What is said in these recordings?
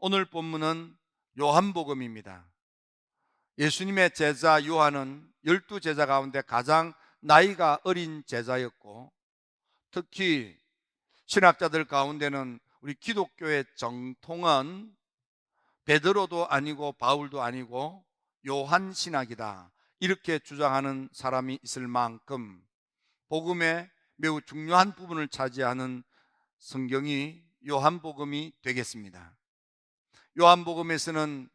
오늘 본문은 요한복음입니다. 예수님의 제자 요한은 12제자 가운데 가장 나이가 어린 제자였고, 특히 신학자들 가운데는 우리 기독교의 정통은 베드로도 아니고 바울도 아니고 요한 신학이다, 이렇게 주장하는 사람이 있을 만큼 복음의 매우 중요한 부분을 차지하는 성경이 요한복음이 되겠습니다. 요한복음에서는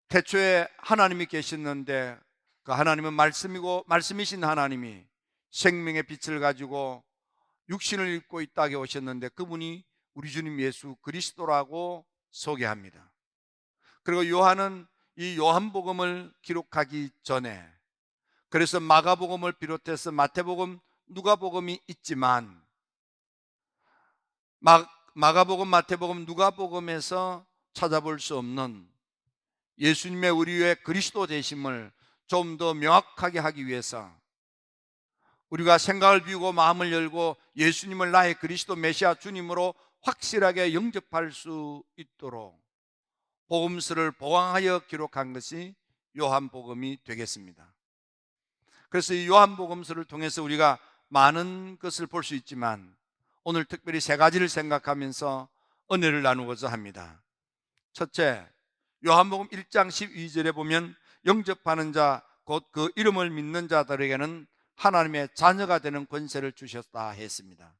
태초에 하나님이 계셨는데 그 하나님은 말씀이고 말씀이신 하나님이 생명의 빛을 가지고 육신을 입고 이 땅에 오셨는데 그분이 우리 주님 예수 그리스도라고 소개합니다. 그리고 요한은 이 요한복음을 기록하기 전에, 그래서 마가복음을 비롯해서 마태복음, 누가복음이 있지만 마가복음, 마태복음, 누가복음에서 찾아볼 수 없는 예수님의 우리의 그리스도 되심을 좀 더 명확하게 하기 위해서 우리가 생각을 비우고 마음을 열고 예수님을 나의 그리스도 메시아 주님으로 확실하게 영접할 수 있도록 복음서를 보강하여 기록한 것이 요한복음이 되겠습니다. 그래서 이 요한복음서를 통해서 우리가 많은 것을 볼 수 있지만 오늘 특별히 세 가지를 생각하면서 은혜를 나누고자 합니다. 첫째, 요한복음 1장 12절에 보면 영접하는 자, 곧 그 이름을 믿는 자들에게는 하나님의 자녀가 되는 권세를 주셨다 했습니다.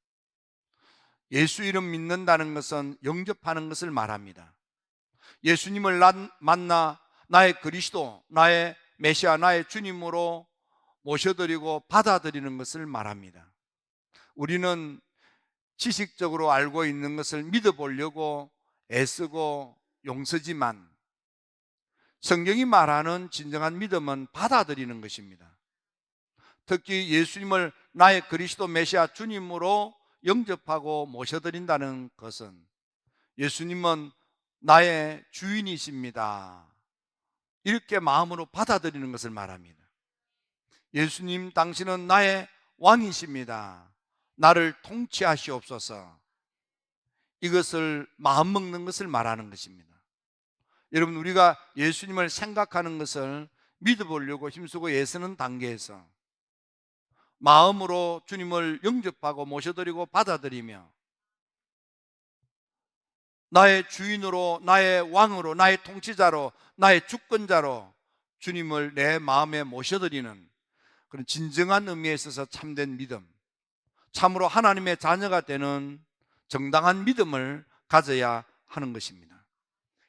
예수 이름 믿는다는 것은 영접하는 것을 말합니다. 예수님을 만나 나의 그리스도, 나의 메시아, 나의 주님으로 모셔드리고 받아들이는 것을 말합니다. 우리는 지식적으로 알고 있는 것을 믿어보려고 애쓰고 용서지만 성경이 말하는 진정한 믿음은 받아들이는 것입니다. 특히 예수님을 나의 그리스도 메시아 주님으로 영접하고 모셔드린다는 것은 예수님은 나의 주인이십니다, 이렇게 마음으로 받아들이는 것을 말합니다. 예수님, 당신은 나의 왕이십니다, 나를 통치하시옵소서, 이것을 마음먹는 것을 말하는 것입니다. 여러분, 우리가 예수님을 생각하는 것을 믿어보려고 힘쓰고 애쓰는 단계에서 마음으로 주님을 영접하고 모셔드리고 받아들이며 나의 주인으로, 나의 왕으로, 나의 통치자로, 나의 주권자로 주님을 내 마음에 모셔드리는 그런 진정한 의미에 있어서 참된 믿음, 참으로 하나님의 자녀가 되는 정당한 믿음을 가져야 하는 것입니다.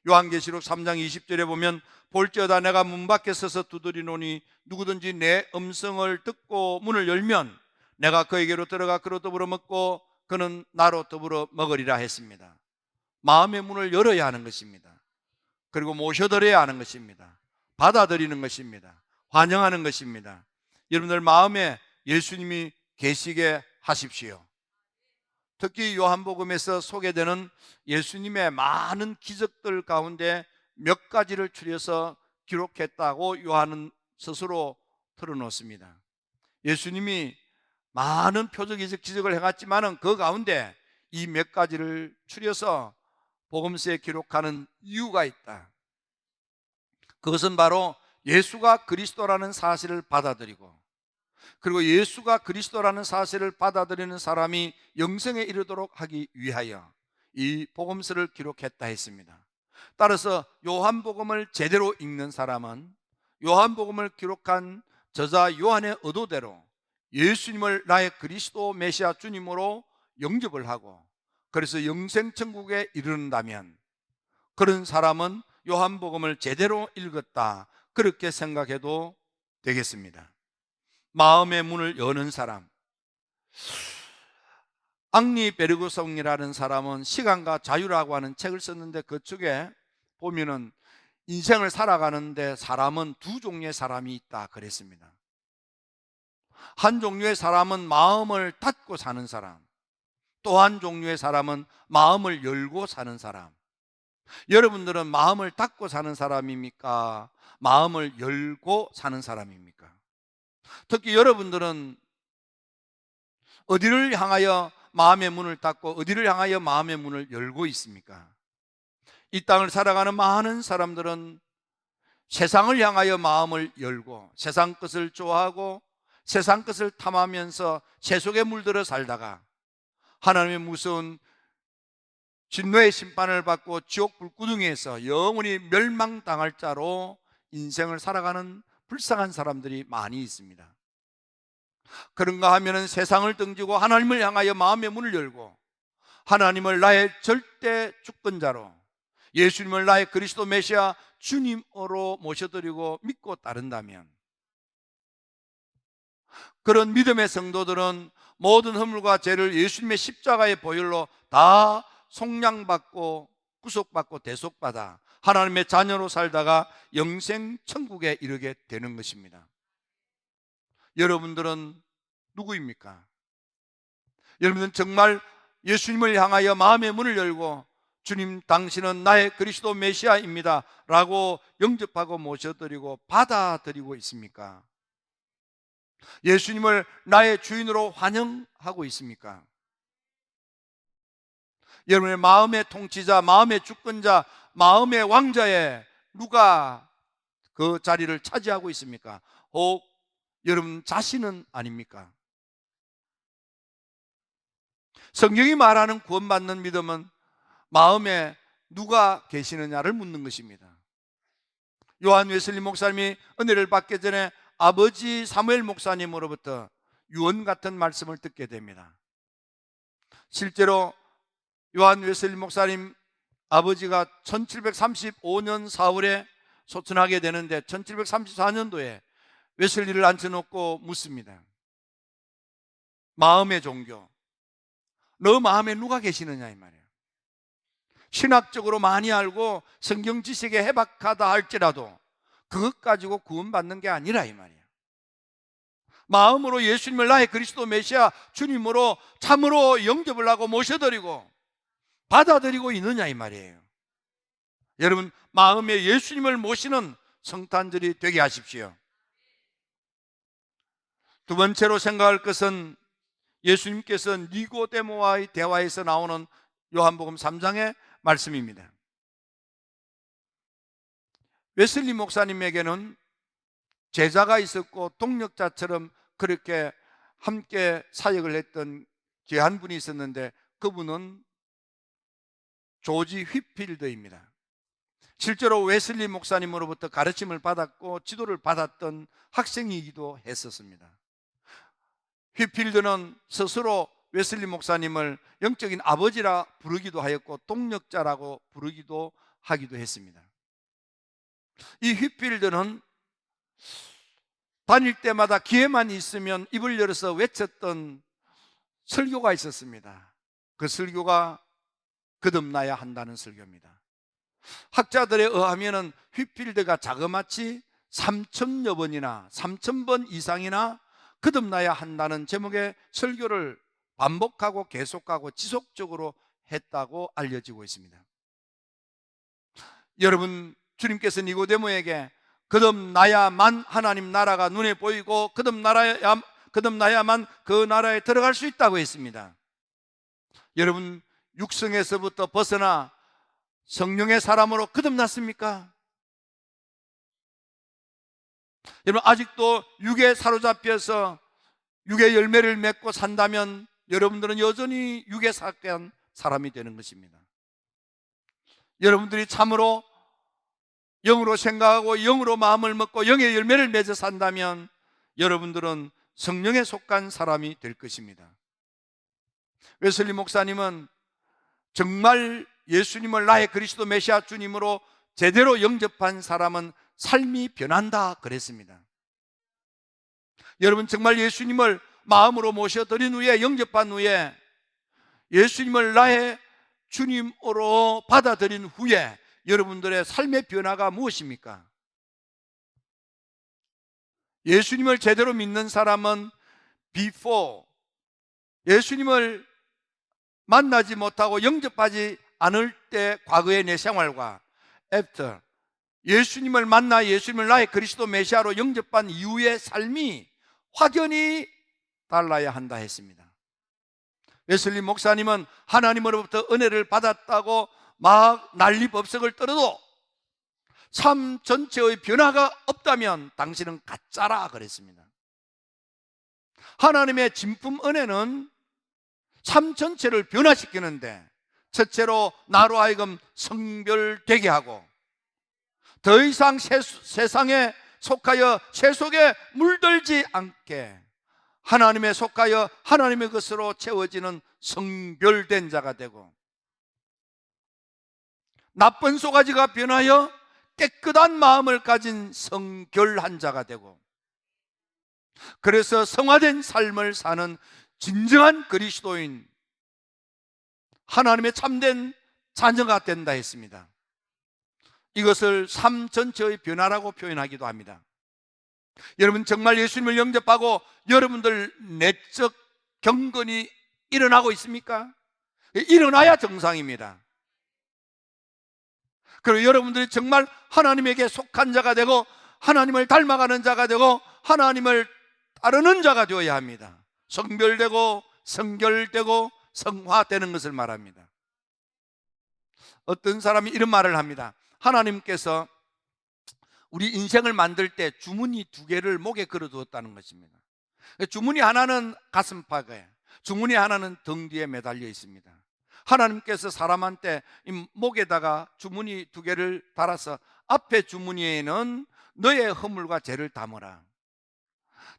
요한계시록 3장 20절에 보면 볼지어다 내가 문 밖에 서서 두드리노니 누구든지 내 음성을 듣고 문을 열면 내가 그에게로 들어가 그로 더불어 먹고 그는 나로 더불어 먹으리라 했습니다. 마음의 문을 열어야 하는 것입니다. 그리고 모셔드려야 하는 것입니다. 받아들이는 것입니다. 환영하는 것입니다. 여러분들 마음에 예수님이 계시게 하십시오. 특히 요한복음에서 소개되는 예수님의 많은 기적들 가운데 몇 가지를 추려서 기록했다고 요한은 스스로 털어놓습니다. 예수님이 많은 표적이적 기적을 행했지만 그 가운데 이 몇 가지를 추려서 복음서에 기록하는 이유가 있다. 그것은 바로 예수가 그리스도라는 사실을 받아들이고, 그리고 예수가 그리스도라는 사실을 받아들이는 사람이 영생에 이르도록 하기 위하여 이 복음서를 기록했다 했습니다. 따라서 요한복음을 제대로 읽는 사람은 요한복음을 기록한 저자 요한의 의도대로 예수님을 나의 그리스도 메시아 주님으로 영접을 하고 그래서 영생천국에 이르는다면 그런 사람은 요한복음을 제대로 읽었다, 그렇게 생각해도 되겠습니다. 마음의 문을 여는 사람, 앙리 베르그송이라는 사람은 시간과 자유라고 하는 책을 썼는데 그쪽에 보면은 인생을 살아가는데 사람은 두 종류의 사람이 있다 그랬습니다. 한 종류의 사람은 마음을 닫고 사는 사람, 또 한 종류의 사람은 마음을 열고 사는 사람. 여러분들은 마음을 닫고 사는 사람입니까? 마음을 열고 사는 사람입니까? 특히 여러분들은 어디를 향하여 마음의 문을 닫고 어디를 향하여 마음의 문을 열고 있습니까? 이 땅을 살아가는 많은 사람들은 세상을 향하여 마음을 열고 세상 것을 좋아하고 세상 것을 탐하면서 세속에 물들어 살다가 하나님의 무서운 진노의 심판을 받고 지옥 불구덩이에서 영원히 멸망당할 자로 인생을 살아가는 불쌍한 사람들이 많이 있습니다. 그런가 하면은 세상을 등지고 하나님을 향하여 마음의 문을 열고 하나님을 나의 절대 주권자로, 예수님을 나의 그리스도 메시아 주님으로 모셔드리고 믿고 따른다면, 그런 믿음의 성도들은 모든 허물과 죄를 예수님의 십자가의 보혈로 다 속량받고 구속받고 대속받아 하나님의 자녀로 살다가 영생 천국에 이르게 되는 것입니다. 여러분들은 누구입니까? 여러분들은 정말 예수님을 향하여 마음의 문을 열고 주님, 당신은 나의 그리스도 메시아입니다 라고 영접하고 모셔드리고 받아들이고 있습니까? 예수님을 나의 주인으로 환영하고 있습니까? 여러분의 마음의 통치자, 마음의 주권자, 마음의 왕자에 누가 그 자리를 차지하고 있습니까? 혹 여러분 자신은 아닙니까? 성경이 말하는 구원받는 믿음은 마음에 누가 계시느냐를 묻는 것입니다. 요한 웨슬리 목사님이 은혜를 받기 전에 아버지 사무엘 목사님으로부터 유언 같은 말씀을 듣게 됩니다. 실제로 요한 웨슬리 목사님 아버지가 1735년 4월에 소천하게 되는데 1734년도에 웨슬리를 앉혀놓고 묻습니다. 마음의 종교, 너 마음에 누가 계시느냐 이 말이에요. 신학적으로 많이 알고 성경 지식에 해박하다 할지라도 그것 가지고 구원받는 게 아니라 이 말이에요. 마음으로 예수님을 나의 그리스도 메시아 주님으로 참으로 영접을 하고 모셔드리고 받아들이고 있느냐 이 말이에요. 여러분, 마음에 예수님을 모시는 성탄절이 되게 하십시오. 두 번째로 생각할 것은 예수님께서 니고데모와의 대화에서 나오는 요한복음 3장의 말씀입니다. 웨슬리 목사님에게는 제자가 있었고 동력자처럼 그렇게 함께 사역을 했던 귀한 분이 있었는데 그분은 조지 휘필드입니다. 실제로 웨슬리 목사님으로부터 가르침을 받았고 지도를 받았던 학생이기도 했었습니다. 휘필드는 스스로 웨슬리 목사님을 영적인 아버지라 부르기도 하였고 동력자라고 부르기도 하기도 했습니다. 이 휘필드는 다닐 때마다 기회만 있으면 입을 열어서 외쳤던 설교가 있었습니다. 그 설교가 거듭나야 한다는 설교입니다. 학자들에 의하면 휘필드가 자그마치 3,000여 번이나 3,000번 이상이나 거듭나야 한다는 제목의 설교를 반복하고 계속하고 지속적으로 했다고 알려지고 있습니다. 여러분, 주님께서 니고데모에게 거듭나야만 하나님 나라가 눈에 보이고 거듭나야만 그 나라에 들어갈 수 있다고 했습니다. 여러분, 육성에서부터 벗어나 성령의 사람으로 거듭났습니까? 여러분, 아직도 육에 사로잡혀서 육의 열매를 맺고 산다면 여러분들은 여전히 육에 속한 사람이 되는 것입니다. 여러분들이 참으로 영으로 생각하고 영으로 마음을 먹고 영의 열매를 맺어 산다면 여러분들은 성령에 속한 사람이 될 것입니다. 웨슬리 목사님은 정말 예수님을 나의 그리스도 메시아 주님으로 제대로 영접한 사람은 삶이 변한다 그랬습니다. 여러분, 정말 예수님을 마음으로 모셔드린 후에, 영접한 후에, 예수님을 나의 주님으로 받아들인 후에 여러분들의 삶의 변화가 무엇입니까? 예수님을 제대로 믿는 사람은 before, 예수님을 만나지 못하고 영접하지 않을 때 과거의 내 생활과 after, 예수님을 만나 예수님을 나의 그리스도 메시아로 영접한 이후의 삶이 확연히 달라야 한다 했습니다. 웨슬리 목사님은 하나님으로부터 은혜를 받았다고 막 난리법석을 떨어도 삶 전체의 변화가 없다면 당신은 가짜라 그랬습니다. 하나님의 진품 은혜는 삶 전체를 변화시키는데, 첫째로 나로 하여금 성별되게 하고 더 이상 세상에 속하여 세속에 물들지 않게 하나님에 속하여 하나님의 것으로 채워지는 성별된 자가 되고, 나쁜 소가지가 변하여 깨끗한 마음을 가진 성결한 자가 되고, 그래서 성화된 삶을 사는 진정한 그리스도인, 하나님의 참된 자녀가 된다 했습니다. 이것을 삶 전체의 변화라고 표현하기도 합니다. 여러분, 정말 예수님을 영접하고 여러분들 내적 경건이 일어나고 있습니까? 일어나야 정상입니다. 그리고 여러분들이 정말 하나님에게 속한 자가 되고 하나님을 닮아가는 자가 되고 하나님을 따르는 자가 되어야 합니다. 성별되고 성결되고 성화되는 것을 말합니다. 어떤 사람이 이런 말을 합니다. 하나님께서 우리 인생을 만들 때 주머니 두 개를 목에 걸어두었다는 것입니다. 주머니 하나는 가슴팍에, 주머니 하나는 등 뒤에 매달려 있습니다. 하나님께서 사람한테 이 목에다가 주머니 두 개를 달아서 앞에 주머니에는 너의 허물과 죄를 담으라,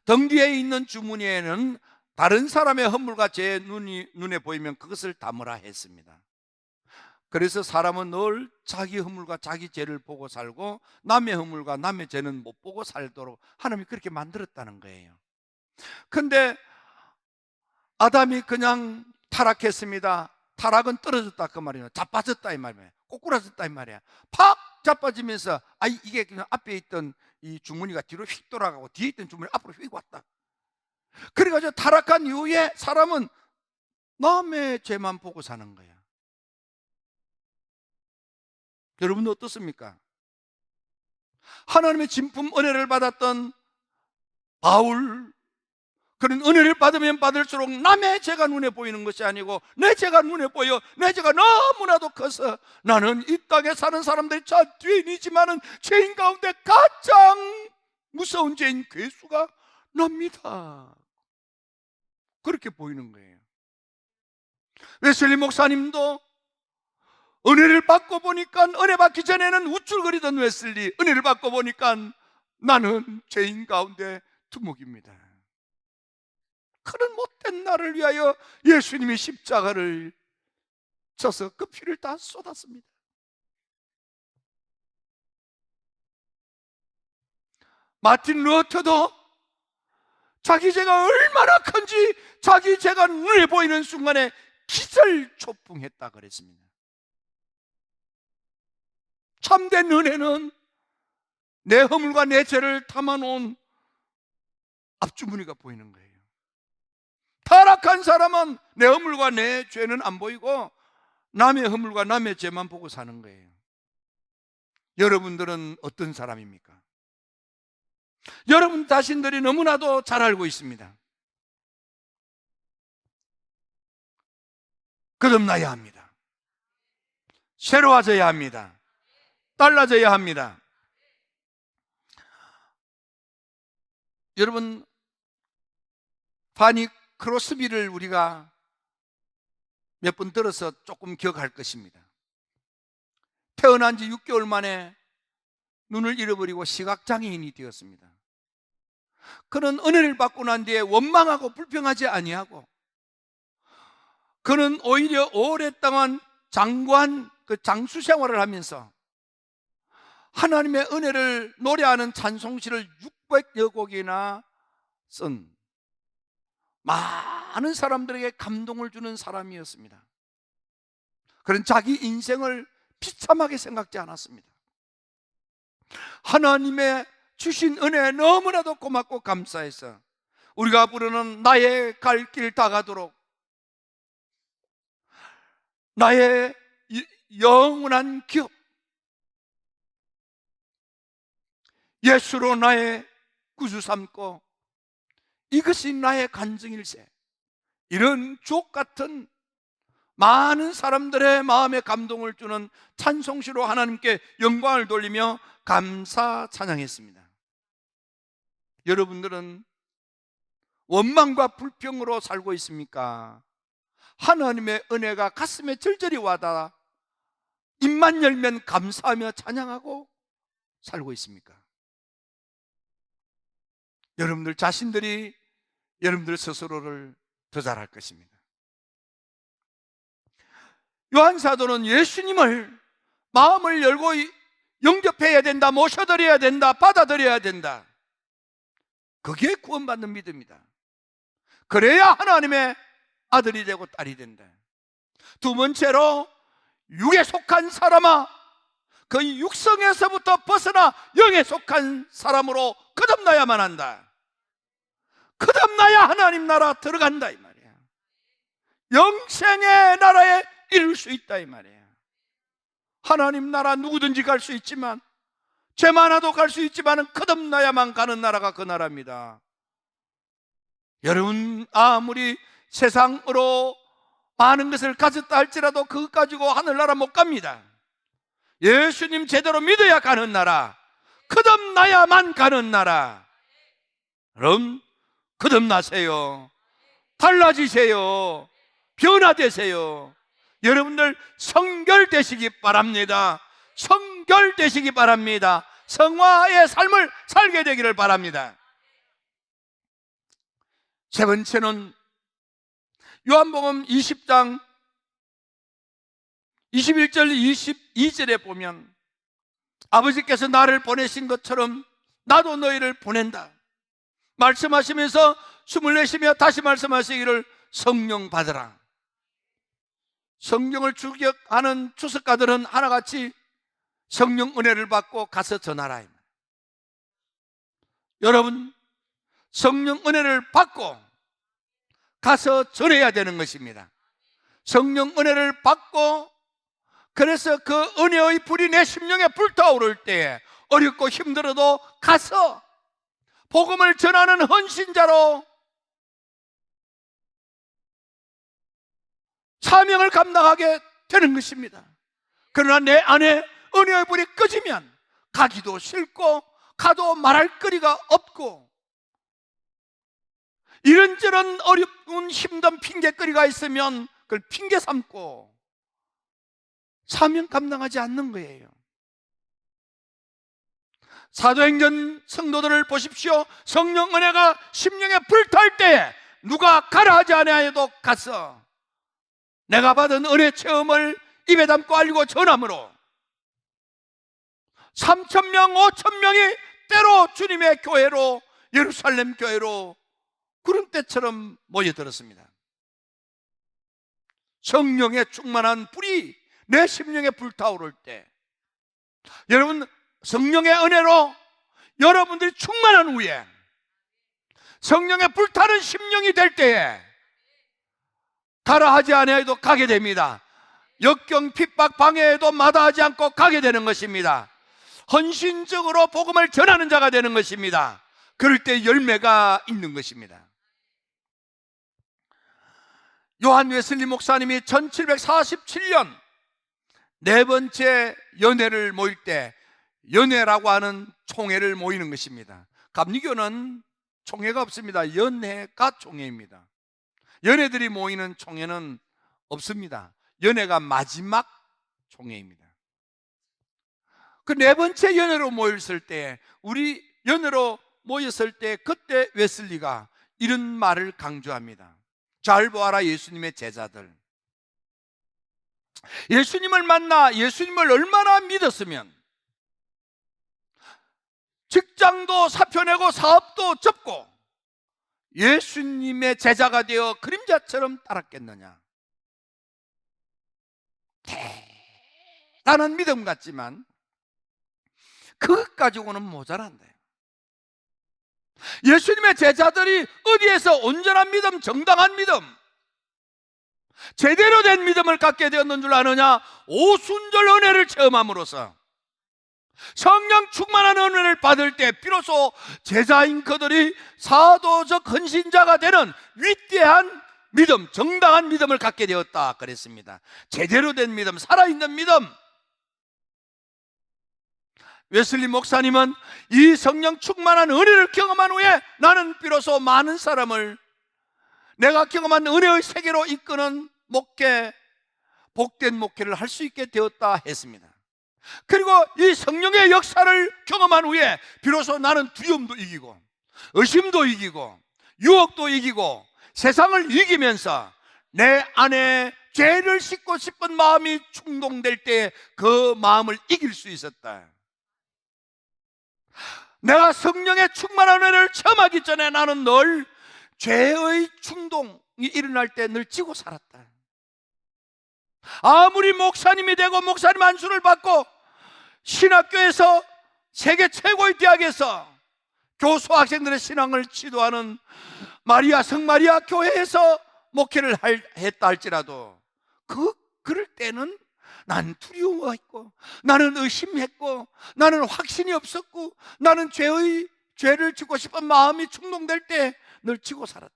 등 뒤에 있는 주머니에는 다른 사람의 허물과 죄 눈에 보이면 그것을 담으라 했습니다. 그래서 사람은 늘 자기 허물과 자기 죄를 보고 살고 남의 허물과 남의 죄는 못 보고 살도록 하나님이 그렇게 만들었다는 거예요. 근데 아담이 그냥 타락했습니다. 타락은 떨어졌다 그 말이에요. 자빠졌다 이 말이에요. 꼬꾸라졌다 이 말이에요. 팍 자빠지면서 이게 그냥 앞에 있던 이 주머니가 뒤로 휙 돌아가고 뒤에 있던 주머니 앞으로 휙 왔다. 그래가지고 타락한 이후에 사람은 남의 죄만 보고 사는 거야. 여러분 어떻습니까? 하나님의 진품 은혜를 받았던 바울, 그런 은혜를 받으면 받을수록 남의 죄가 눈에 보이는 것이 아니고 내 죄가 눈에 보여 내 죄가 너무나도 커서 나는 이 땅에 사는 사람들이 저 죄인이지만은 죄인 가운데 가장 무서운 죄인 괴수가 납니다. 그렇게 보이는 거예요. 웨슬리 목사님도 은혜를 받고 보니까, 은혜 받기 전에는 우쭐거리던 웨슬리, 은혜를 받고 보니까 나는 죄인 가운데 두목입니다. 그런 못된 나를 위하여 예수님이 십자가를 져서 그 피를 다 쏟았습니다. 마틴 루터도 자기 죄가 얼마나 큰지 자기 죄가 눈에 보이는 순간에 기절초풍했다 그랬습니다. 참된 은혜는 내 허물과 내 죄를 담아놓은 앞주머니가 보이는 거예요. 타락한 사람은 내 허물과 내 죄는 안 보이고 남의 허물과 남의 죄만 보고 사는 거예요. 여러분들은 어떤 사람입니까? 여러분 자신들이 너무나도 잘 알고 있습니다. 거듭나야 합니다. 새로워져야 합니다. 달라져야 합니다. 여러분, 파니 크로스비를 우리가 몇 번 들어서 조금 기억할 것입니다. 태어난 지 6개월 만에 눈을 잃어버리고 시각장애인이 되었습니다. 그는 은혜를 받고 난 뒤에 원망하고 불평하지 아니하고, 그는 오히려 오랫동안 장관, 장수 생활을 하면서 하나님의 은혜를 노래하는 찬송시를 600여 곡이나 쓴 많은 사람들에게 감동을 주는 사람이었습니다. 그런 자기 인생을 비참하게 생각지 않았습니다. 하나님의 주신 은혜에 너무나도 고맙고 감사해서 우리가 부르는 나의 갈 길 다 가도록, 나의 영원한 기업, 예수로 나의 구주 삼고 이것이 나의 간증일세, 이런 주옥 같은 많은 사람들의 마음에 감동을 주는 찬송시로 하나님께 영광을 돌리며 감사 찬양했습니다. 여러분들은 원망과 불평으로 살고 있습니까? 하나님의 은혜가 가슴에 절절히 와닿아 입만 열면 감사하며 찬양하고 살고 있습니까? 여러분들 자신들이 여러분들 스스로를 더 잘할 것입니다. 요한 사도는 예수님을 마음을 열고 영접해야 된다, 모셔드려야 된다, 받아들여야 된다. 그게 구원받는 믿음이다. 그래야 하나님의 아들이 되고 딸이 된다. 두 번째로, 육에 속한 사람아, 그 육성에서부터 벗어나 영에 속한 사람으로 거듭나야만 한다. 거듭나야 하나님 나라 들어간다 이 말이야. 영생의 나라에 이룰 수 있다 이 말이야. 하나님 나라 누구든지 갈 수 있지만, 죄 많아도 갈 수 있지만 거듭나야만 가는 나라가 그 나라입니다. 여러분, 아무리 세상으로 많은 것을 가졌다 할지라도 그것 가지고 하늘나라 못 갑니다. 예수님 제대로 믿어야 가는 나라, 거듭나야만 가는 나라. 여러분, 거듭나세요. 달라지세요. 변화되세요. 여러분들 성결되시기 바랍니다. 성결되시기 바랍니다. 성화의 삶을 살게 되기를 바랍니다. 세 번째는 요한복음 20장 21절 22절에 보면 아버지께서 나를 보내신 것처럼 나도 너희를 보낸다 말씀하시면서 숨을 내쉬며 다시 말씀하시기를 성령 받으라. 성령을 주격하는 주석가들은 하나같이 성령 은혜를 받고 가서 전하라. 여러분, 성령 은혜를 받고 가서 전해야 되는 것입니다. 성령 은혜를 받고, 그래서 그 은혜의 불이 내 심령에 불타오를 때에 어렵고 힘들어도 가서 복음을 전하는 헌신자로 사명을 감당하게 되는 것입니다. 그러나 내 안에 은혜의 불이 꺼지면 가기도 싫고 가도 말할 거리가 없고 이런저런 어려운 힘든 핑계거리가 있으면 그걸 핑계 삼고 사명 감당하지 않는 거예요. 사도행전 성도들을 보십시오. 성령 은혜가 심령에 불탈 때에 누가 가라 하지 아니하여도 가서 내가 받은 은혜 체험을 입에 담고 알리고 전함으로 3,000명, 5,000명이 때로 주님의 교회로, 예루살렘 교회로 구름 때처럼 모여들었습니다. 성령의 충만한 불이 내 심령에 불타오를 때, 여러분, 성령의 은혜로 여러분들이 충만한 후에 성령의 불타는 심령이 될 때에 가라 하지 아니하여도 가게 됩니다. 역경, 핍박, 방해에도 마다하지 않고 가게 되는 것입니다. 헌신적으로 복음을 전하는 자가 되는 것입니다. 그럴 때 열매가 있는 것입니다. 요한 웨슬리 목사님이 1747년 네 번째 연회를 모일 때 연회라고 하는 총회를 모이는 것입니다. 감리교는 총회가 없습니다. 연회가 총회입니다. 연회들이 모이는 총회는 없습니다. 연회가 마지막 총회입니다. 그 네 번째 연회로 모였을 때, 우리 연회로 모였을 때 그때 웨슬리가 이런 말을 강조합니다. 잘 보아라 예수님의 제자들, 예수님을 만나 예수님을 얼마나 믿었으면 직장도 사표내고 사업도 접고 예수님의 제자가 되어 그림자처럼 따랐겠느냐. 대단한 믿음 같지만 그것 가지고는 모자란다. 예수님의 제자들이 어디에서 온전한 믿음, 정당한 믿음, 제대로 된 믿음을 갖게 되었는 줄 아느냐? 오순절 은혜를 체험함으로써 성령 충만한 은혜를 받을 때 비로소 제자인 그들이 사도적 헌신자가 되는 위대한 믿음, 정당한 믿음을 갖게 되었다 그랬습니다. 제대로 된 믿음, 살아있는 믿음. 웨슬리 목사님은 이 성령 충만한 은혜를 경험한 후에 나는 비로소 많은 사람을 내가 경험한 은혜의 세계로 이끄는 목회, 복된 목회를 할 수 있게 되었다 했습니다. 그리고 이 성령의 역사를 경험한 후에 비로소 나는 두려움도 이기고 의심도 이기고 유혹도 이기고 세상을 이기면서 내 안에 죄를 씻고 싶은 마음이 충동될 때 그 마음을 이길 수 있었다. 내가 성령의 충만한 은혜를 체험하기 전에 나는 늘 죄의 충동이 일어날 때 늘 지고 살았다. 아무리 목사님이 되고 목사님 안수를 받고 신학교에서 세계 최고의 대학에서 교수 학생들의 신앙을 지도하는 마리아 성마리아 교회에서 목회를 했다 할지라도 그럴 때는 난 두려워했고 나는 의심했고 나는 확신이 없었고 나는 죄를 짓고 싶은 마음이 충동될 때 늘 지고 살았다.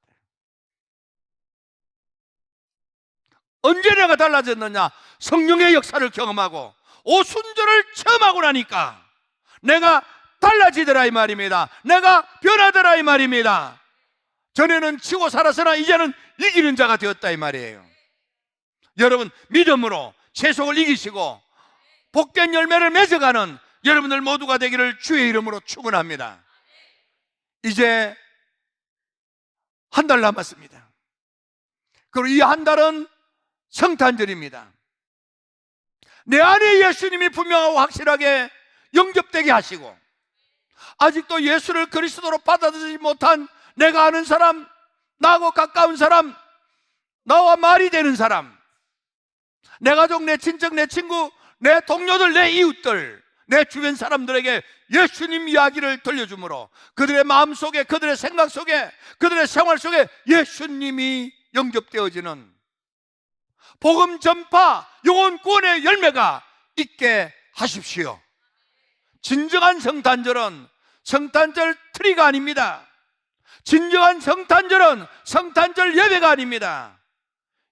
언제 내가 달라졌느냐? 성령의 역사를 경험하고 오순절을 체험하고 나니까 내가 달라지더라 이 말입니다. 내가 변하더라 이 말입니다. 전에는 지고 살았으나 이제는 이기는 자가 되었다 이 말이에요. 여러분, 믿음으로 세속을 이기시고 복된 열매를 맺어가는 여러분들 모두가 되기를 주의 이름으로 축원합니다. 이제 한 달 남았습니다. 그리고 이 한 달은 성탄절입니다. 내 안에 예수님이 분명하고 확실하게 영접되게 하시고 아직도 예수를 그리스도로 받아들이지 못한 내가 아는 사람, 나하고 가까운 사람, 나와 말이 되는 사람, 내 가족, 내 친척, 내 친구, 내 동료들, 내 이웃들, 내 주변 사람들에게 예수님 이야기를 들려주므로 그들의 마음속에, 그들의 생각 속에, 그들의 생활 속에 예수님이 영접되어지는 복음 전파, 영혼 구원의 열매가 있게 하십시오. 진정한 성탄절은 성탄절 트리가 아닙니다. 진정한 성탄절은 성탄절 예배가 아닙니다.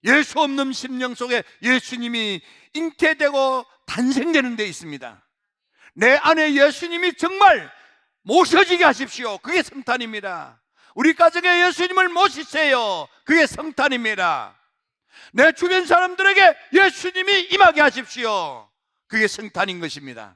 예수 없는 심령 속에 예수님이 잉태되고 탄생되는 데 있습니다. 내 안에 예수님이 정말 모셔지게 하십시오. 그게 성탄입니다. 우리 가정에 예수님을 모시세요. 그게 성탄입니다. 내 주변 사람들에게 예수님이 임하게 하십시오. 그게 성탄인 것입니다.